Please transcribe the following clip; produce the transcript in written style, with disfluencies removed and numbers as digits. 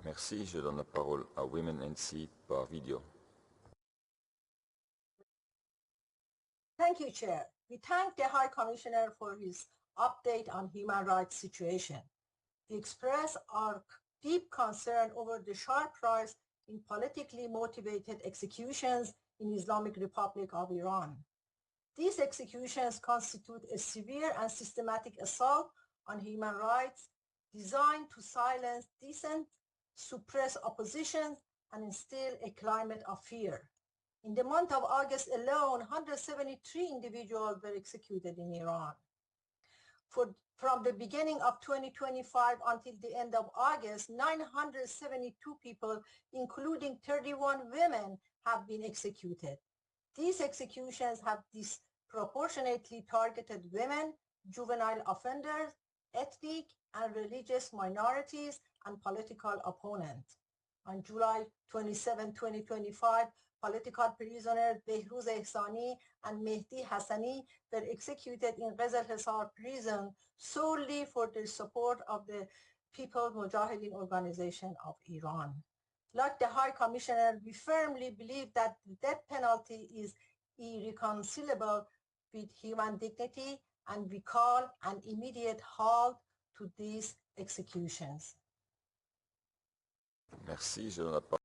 Merci. Je donne la parole à Women NC par vidéo. Thank you, Chair. We thank the High Commissioner for his update on human rights situation. We express our deep concern over the sharp rise in politically motivated executions in Islamic Republic of Iran. These executions constitute a severe and systematic assault on human rights designed to silence dissent, suppress opposition, and instill a climate of fear. In the month of August alone, 173 individuals were executed in Iran. From the beginning of 2025 until the end of August, 972 people, including 31 women, have been executed. These executions have disproportionately targeted women, juvenile offenders, ethnic and religious minorities, and political opponents. On July 27, 2025, political prisoners Behruz Ehsani and Mehdi Hassani were executed in Qazl Hisar prison solely for their support of the People's Mujahideen Organization of Iran. Like the High Commissioner, we firmly believe that the death penalty is irreconcilable with human dignity, and we call an immediate halt to these executions. Merci. Je donne la parole